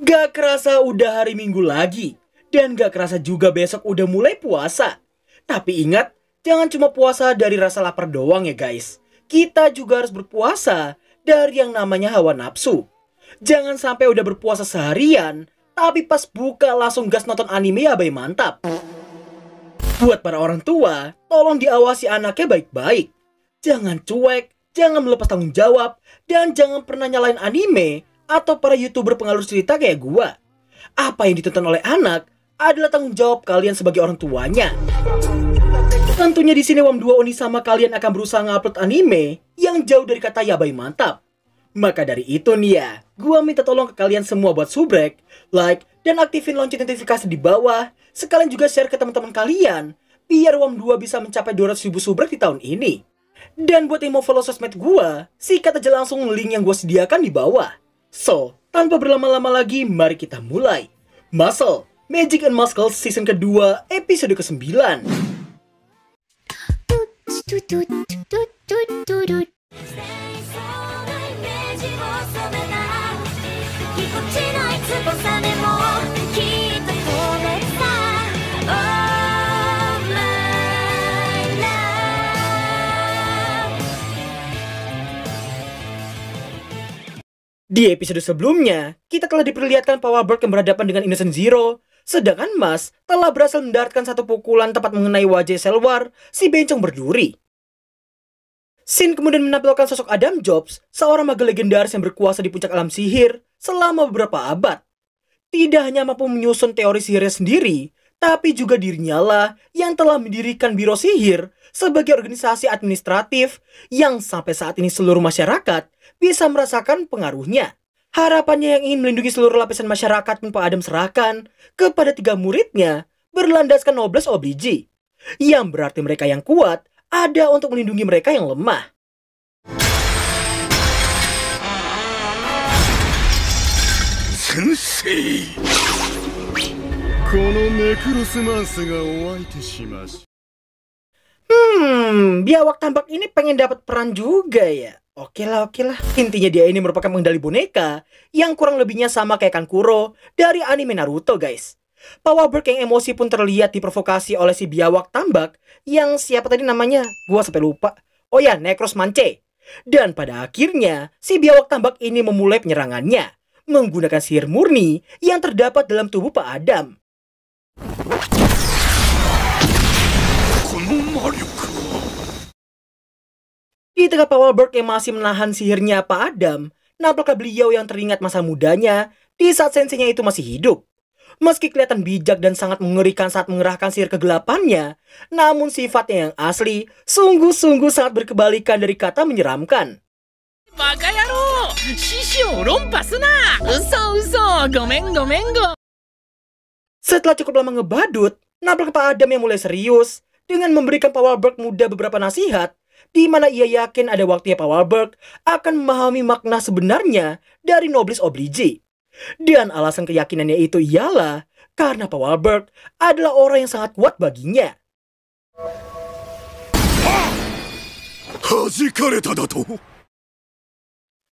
Gak kerasa udah hari Minggu lagi. Dan gak kerasa juga besok udah mulai puasa. Tapi ingat, jangan cuma puasa dari rasa lapar doang ya guys. Kita juga harus berpuasa dari yang namanya hawa nafsu. Jangan sampai udah berpuasa seharian, tapi pas buka langsung gas nonton anime ya bay mantap. Buat para orang tua, tolong diawasi anaknya baik-baik. Jangan cuek, jangan melepas tanggung jawab, dan jangan pernah nyalain anime atau para YouTuber pengalur cerita kayak gua. Apa yang ditonton oleh anak adalah tanggung jawab kalian sebagai orang tuanya. Tentunya di sini Wam 2 Oni sama kalian akan berusaha ngupload anime yang jauh dari kata yabai mantap. Maka dari itu nih ya, gua minta tolong ke kalian semua buat subrek, like, dan aktifin lonceng notifikasi di bawah. Sekalian juga share ke teman-teman kalian, biar Wam 2 bisa mencapai 200.000 subrek di tahun ini. Dan buat yang mau follow sosmed gua, sikat aja langsung link yang gua sediakan di bawah. So, tanpa berlama-lama lagi, mari kita mulai. Muscle, Magic and Muscle season kedua, episode ke-9. Di episode sebelumnya, kita telah diperlihatkan Power Bird yang berhadapan dengan Innocent Zero, sedangkan Mas telah berhasil mendaratkan satu pukulan tepat mengenai wajah Selwar, si bencong berduri. Sin kemudian menampilkan sosok Adam Jobs, seorang maga legendaris yang berkuasa di puncak alam sihir selama beberapa abad. Tidak hanya mampu menyusun teori sihirnya sendiri, tapi juga dirinya lah yang telah mendirikan Biro Sihir sebagai organisasi administratif yang sampai saat ini seluruh masyarakat bisa merasakan pengaruhnya. Harapannya yang ingin melindungi seluruh lapisan masyarakat pun Pak Adam serahkan kepada 3 muridnya berlandaskan noblesse oblige, yang berarti mereka yang kuat ada untuk melindungi mereka yang lemah. Sensei, biawak tambak ini pengen dapat peran juga ya. Oke lah. Intinya dia ini merupakan pengendali boneka yang kurang lebihnya sama kayak Kankuro dari anime Naruto guys. Power Bird yang emosi pun terlihat diprovokasi oleh si biawak tambak yang siapa tadi namanya? Gua sampai lupa. Oh ya, Necrosmance. Dan pada akhirnya, si biawak tambak ini memulai penyerangannya menggunakan sihir murni yang terdapat dalam tubuh Pak Adam. Di tengah Power Bird yang masih menahan sihirnya Pak Adam, nampaklah beliau yang teringat masa mudanya di saat senseinya itu masih hidup. Meski kelihatan bijak dan sangat mengerikan saat mengerahkan sihir kegelapannya, namun sifatnya yang asli sungguh-sungguh sangat berkebalikan dari kata menyeramkan. Setelah cukup lama ngebadut, nampaknya Pak Adam yang mulai serius dengan memberikan Power Bird muda beberapa nasihat, di mana ia yakin ada waktunya Power Bird akan memahami makna sebenarnya dari noblesse oblige. Dan alasan keyakinannya itu ialah karena Power Bird adalah orang yang sangat kuat baginya.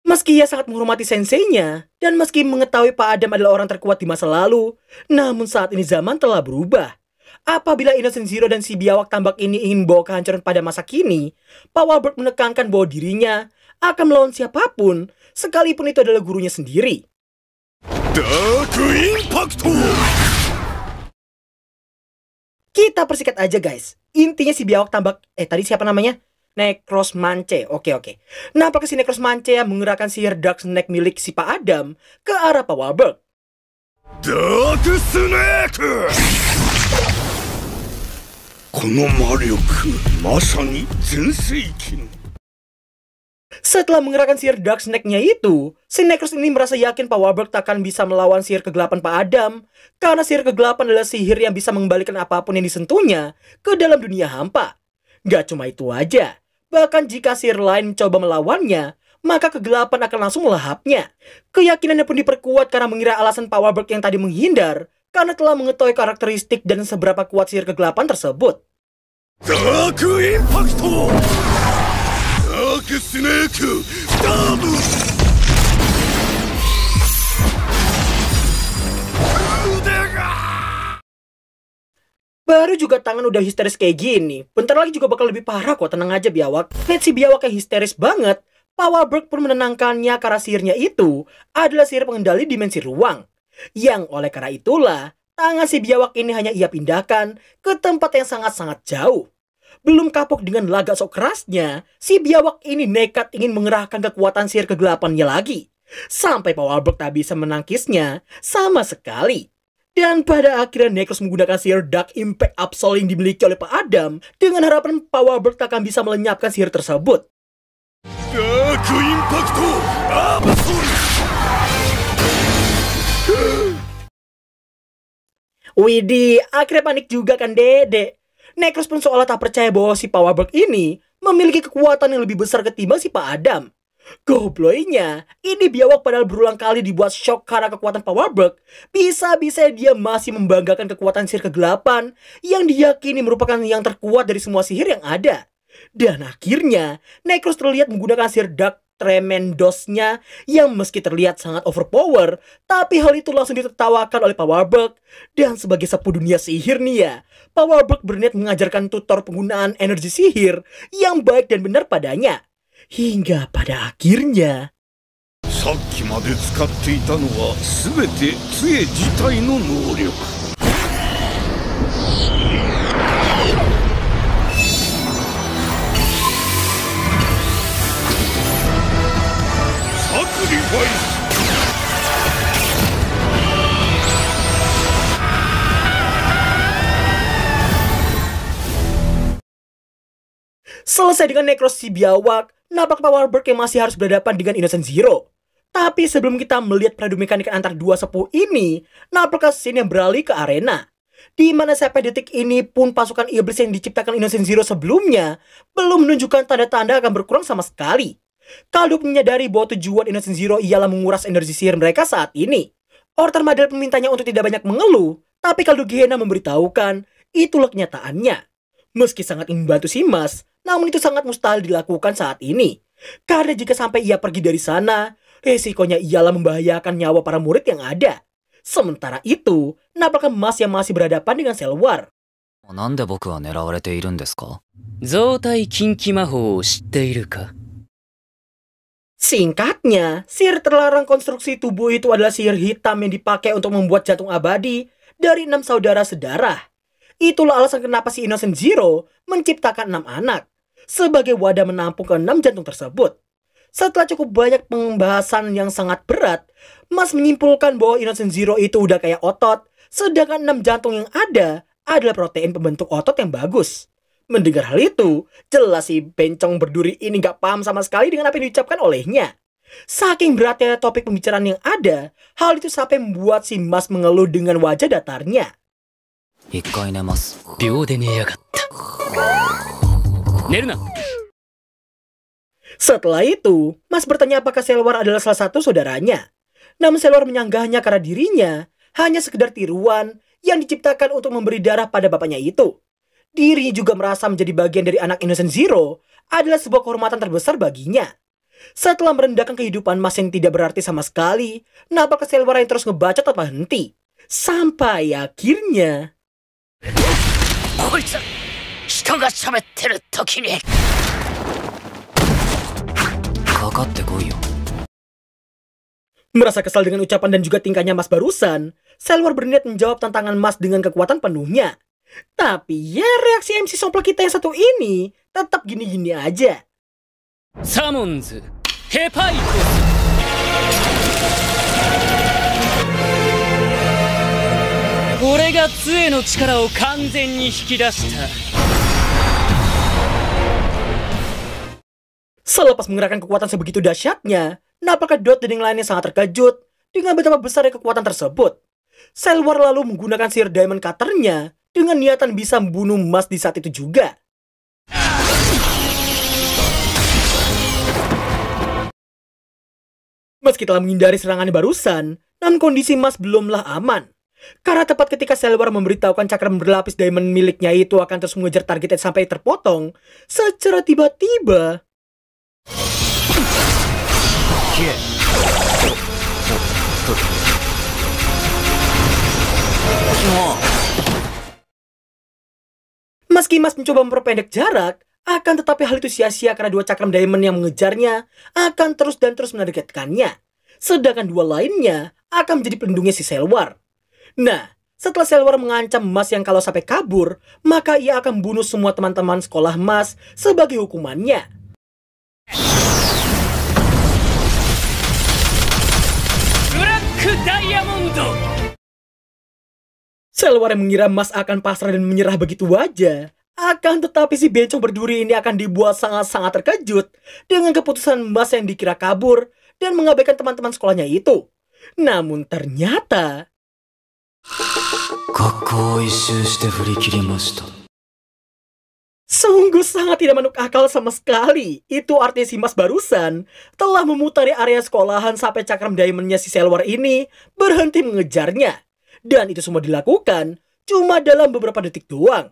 Meski ia sangat menghormati senseinya, dan meski mengetahui Pak Adam adalah orang terkuat di masa lalu, namun saat ini zaman telah berubah. Apabila Innocent Zero dan si biawak tambak ini ingin bawa kehancuran pada masa kini, Power Bird menekankan bahwa dirinya akan melawan siapapun, sekalipun itu adalah gurunya sendiri. Dark Impact! Kita persikat aja guys. Intinya si biawak tambak, tadi siapa namanya? Necrosmance. Oke. Nampaknya si Necrosmance yang menggerakkan sihir Dark Snake milik si Pak Adam ke arah Power Bird. Dark Snake! Setelah menggerakkan sihir Dark Snake-nya itu, si Necros ini merasa yakin Power Bird takkan bisa melawan sihir kegelapan Pak Adam, karena sihir kegelapan adalah sihir yang bisa mengembalikan apapun yang disentuhnya ke dalam dunia hampa. Gak cuma itu aja, bahkan jika sihir lain mencoba melawannya, maka kegelapan akan langsung melahapnya. Keyakinannya pun diperkuat karena mengira alasan Power Bird yang tadi menghindar, karena telah mengetahui karakteristik dan seberapa kuat sihir kegelapan tersebut. Dark Impact! Dark Snake! Double! Baru juga tangan udah histeris kayak gini, bentar lagi juga bakal lebih parah kok, tenang aja biawak. Lihat si biawak yang histeris banget, Power Berg pun menenangkannya karena sihirnya itu adalah sihir pengendali dimensi ruang. Yang oleh karena itulah, tangan si biawak ini hanya ia pindahkan ke tempat yang sangat-sangat jauh. Belum kapok dengan laga sok kerasnya, si biawak ini nekat ingin mengerahkan kekuatan sihir kegelapannya lagi. Sampai Power Berg tak bisa menangkisnya sama sekali. Dan pada akhirnya Necros menggunakan sihir Dark Impact Absol yang dimiliki oleh Pak Adam dengan harapan Power Berg tak akan bisa melenyapkan sihir tersebut. Dark Impact Absol. Widih, akhirnya panik juga kan Dede. Necros pun seolah tak percaya bahwa si Power Berg ini memiliki kekuatan yang lebih besar ketimbang si Pak Adam. Gobloynya, ini biawak padahal berulang kali dibuat shock karena kekuatan Power Berg. Bisa-bisa dia masih membanggakan kekuatan sihir kegelapan yang diyakini merupakan yang terkuat dari semua sihir yang ada. Dan akhirnya, Necros terlihat menggunakan sihir Dark Tremendosnya yang meski terlihat sangat overpower, tapi hal itu langsung ditertawakan oleh Power Berg. Dan sebagai sapu dunia sihir nih ya, Power Berg berniat mengajarkan tutor penggunaan energi sihir yang baik dan benar padanya. Hingga pada akhirnya さっきまで使っていたのは全て杖自体の能力。サクリファイス。Selesai dengan Necros si biawak, nampak Power Berg yang masih harus berhadapan dengan Innocent Zero. Tapi sebelum kita melihat peradu mekanik antar dua sepuh ini, nampak scene yang beralih ke arena. Di mana sampai detik ini pun pasukan iblis yang diciptakan Innocent Zero sebelumnya belum menunjukkan tanda-tanda akan berkurang sama sekali. Kalduk menyadari bahwa tujuan Innocent Zero ialah menguras energi sihir mereka saat ini. Ortar Madel memintanya untuk tidak banyak mengeluh, tapi Kalduk Gehenna memberitahukan itulah kenyataannya. Meski sangat ingin membantu si Mas, namun itu sangat mustahil dilakukan saat ini. Karena jika sampai ia pergi dari sana, resikonya ialah membahayakan nyawa para murid yang ada. Sementara itu, nampaknya Mas yang masih berhadapan dengan Cell War. なんで僕は狙われているんですか? 増体近畿魔法を知っているか? Singkatnya, sihir terlarang konstruksi tubuh itu adalah sihir hitam yang dipakai untuk membuat jantung abadi dari 6 saudara sedarah. Itulah alasan kenapa si Innocent Zero menciptakan 6 anak sebagai wadah menampung ke 6 jantung tersebut. Setelah cukup banyak pembahasan yang sangat berat, Mas menyimpulkan bahwa Innocent Zero itu udah kayak otot, sedangkan 6 jantung yang ada adalah protein pembentuk otot yang bagus. Mendengar hal itu, jelas si bencong berduri ini gak paham sama sekali dengan apa yang diucapkan olehnya. Saking beratnya topik pembicaraan yang ada, hal itu sampai membuat si Mas mengeluh dengan wajah datarnya. 一回寝ます。秒で寝やがった。寝るな。 Setelah itu, Mas bertanya apakah Cell War adalah salah satu saudaranya. Namun Cell War menyanggahnya karena dirinya hanya sekedar tiruan yang diciptakan untuk memberi darah pada bapaknya itu. Dirinya juga merasa menjadi bagian dari anak Innocent Zero adalah sebuah kehormatan terbesar baginya. Setelah merendahkan kehidupan Mas yang tidak berarti sama sekali, nampak Cell War yang terus ngebaca tanpa henti. Sampai akhirnya... こいつ人が喋ってる時にかかってこいよ。 Merasa kesal dengan ucapan dan juga tingkahnya Mas barusan, Cell War berniat menjawab tantangan Mas dengan kekuatan penuhnya. Tapi ya reaksi MC sompel kita yang satu ini tetap gini-gini aja. サモンズヘパイコス 俺が杖の力を完全に引き出した。 Selepas mengerahkan kekuatan sebegitu dahsyatnya, nampaknya Dot dan yang lainnya sangat terkejut dengan betapa besarnya kekuatan tersebut. Cell War lalu menggunakan sihir Diamond Cutter-nya dengan niatan bisa membunuh Mas di saat itu juga. Meski telah menghindari serangannya barusan, namun kondisi Mas belumlah aman. Karena tepat ketika Cell War memberitahukan cakram berlapis diamond miliknya itu akan terus mengejar targetnya sampai terpotong, secara tiba-tiba... Meski Mas mencoba memperpendek jarak, akan tetapi hal itu sia-sia karena dua cakram diamond yang mengejarnya akan terus dan terus menargetkannya. Sedangkan dua lainnya akan menjadi pelindungnya si Selwar. Nah, setelah Selwar mengancam Mas yang kalau sampai kabur, maka ia akan bunuh semua teman-teman sekolah Mas sebagai hukumannya. Black Diamond. Selwar yang mengira Mas akan pasrah dan menyerah begitu aja. Akan tetapi si bencong berduri ini akan dibuat sangat-sangat terkejut dengan keputusan Mas yang dikira kabur dan mengabaikan teman-teman sekolahnya itu. Namun ternyata... Sungguh sangat tidak masuk akal sama sekali. Itu artinya si Mas barusan telah memutari area sekolahan sampai cakram diamondnya si Selwar ini berhenti mengejarnya. Dan itu semua dilakukan cuma dalam beberapa detik doang.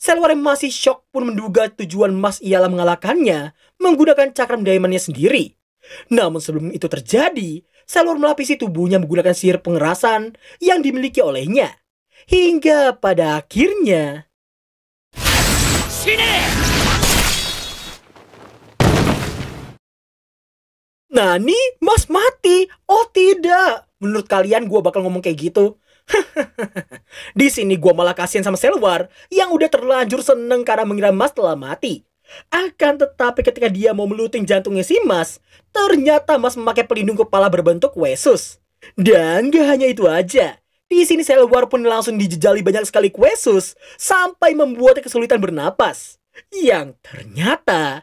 Selwar yang masih shock pun menduga tujuan Mas ialah mengalahkannya menggunakan cakram diamondnya sendiri. Namun sebelum itu terjadi, Selwar melapisi tubuhnya menggunakan sihir pengerasan yang dimiliki olehnya. Hingga pada akhirnya... Nani? Mas mati? Oh tidak. Menurut kalian gue bakal ngomong kayak gitu? Di sini gue malah kasihan sama Selwar yang udah terlanjur seneng karena mengira Mas telah mati. Akan tetapi ketika dia mau meluting jantungnya si Mas, ternyata Mas memakai pelindung kepala berbentuk Quesus. Dan gak hanya itu aja. Di sini Selwar pun langsung dijejali banyak sekali Quesus sampai membuatnya kesulitan bernapas. Yang ternyata...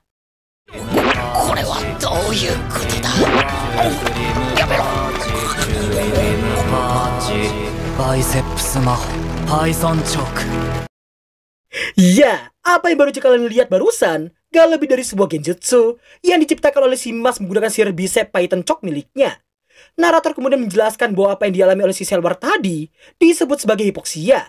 Ya, apa yang baru kalian lihat barusan gak lebih dari sebuah genjutsu yang diciptakan oleh si Mas menggunakan sihir bicep Python Chalk miliknya. Narator kemudian menjelaskan bahwa apa yang dialami oleh si Selwar tadi disebut sebagai hipoksia.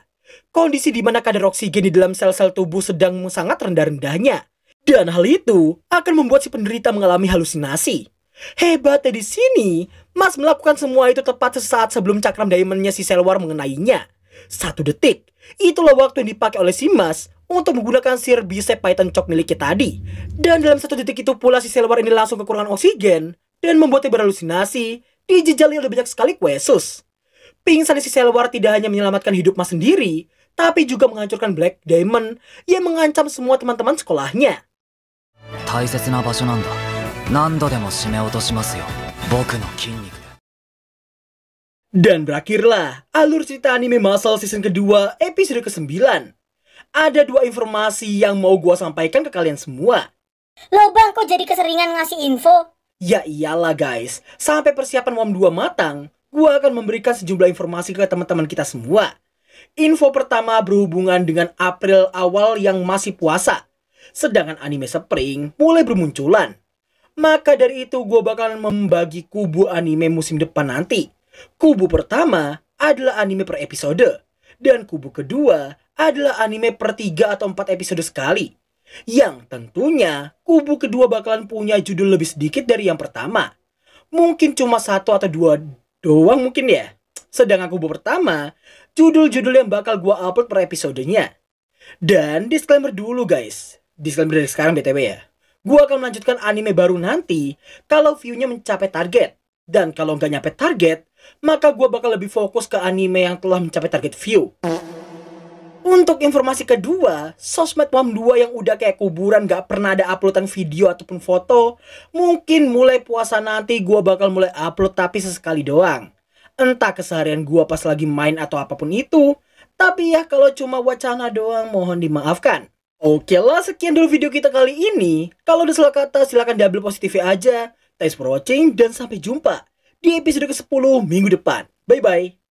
Kondisi di mana kadar oksigen di dalam sel-sel tubuh sedang sangat rendah-rendahnya. Dan hal itu akan membuat si penderita mengalami halusinasi. Hebatnya di sini, Mas melakukan semua itu tepat sesaat sebelum cakram diamondnya si Selwar mengenainya. 1 detik, itulah waktu yang dipakai oleh si Mas untuk menggunakan sihir bicep Python Chalk miliknya tadi. Dan dalam 1 detik itu pula si Selwar ini langsung kekurangan oksigen dan membuatnya berhalusinasi, dijejali oleh banyak sekali Quesus. Pingsan si Selwar tidak hanya menyelamatkan hidup Mas sendiri, tapi juga menghancurkan Black Diamond yang mengancam semua teman-teman sekolahnya. Dan berakhirlah alur cerita anime Muscle season kedua episode ke-9. Ada 2 informasi yang mau gua sampaikan ke kalian semua. Loh bang, kok jadi keseringan ngasih info? Ya iyalah guys, sampai persiapan WOM 2 matang, gua akan memberikan sejumlah informasi ke teman-teman kita semua. Info pertama berhubungan dengan April awal yang masih puasa, sedangkan anime Spring mulai bermunculan. Maka dari itu gue bakalan membagi kubu anime musim depan nanti. Kubu pertama adalah anime per episode, dan kubu kedua adalah anime per 3 atau 4 episode sekali. Yang tentunya kubu kedua bakalan punya judul lebih sedikit dari yang pertama. Mungkin cuma 1 atau 2 doang mungkin ya. Sedangkan kubu pertama, judul-judul yang bakal gue upload per episodenya. Dan disclaimer dulu guys, disclaimer dari sekarang BTW ya. Gue akan melanjutkan anime baru nanti kalau view-nya mencapai target. Dan kalau nggak nyampe target, maka gue bakal lebih fokus ke anime yang telah mencapai target view. Untuk informasi kedua, sosmed WOM 2 yang udah kayak kuburan gak pernah ada uploadan video ataupun foto, mungkin mulai puasa nanti gue bakal mulai upload tapi sesekali doang. Entah keseharian gue pas lagi main atau apapun itu, tapi ya kalau cuma wacana doang mohon dimaafkan. Oke lah, sekian dulu video kita kali ini. Kalau ada salah kata silahkan diambil positifnya aja. Thanks for watching dan sampai jumpa di episode ke-10 minggu depan. Bye bye.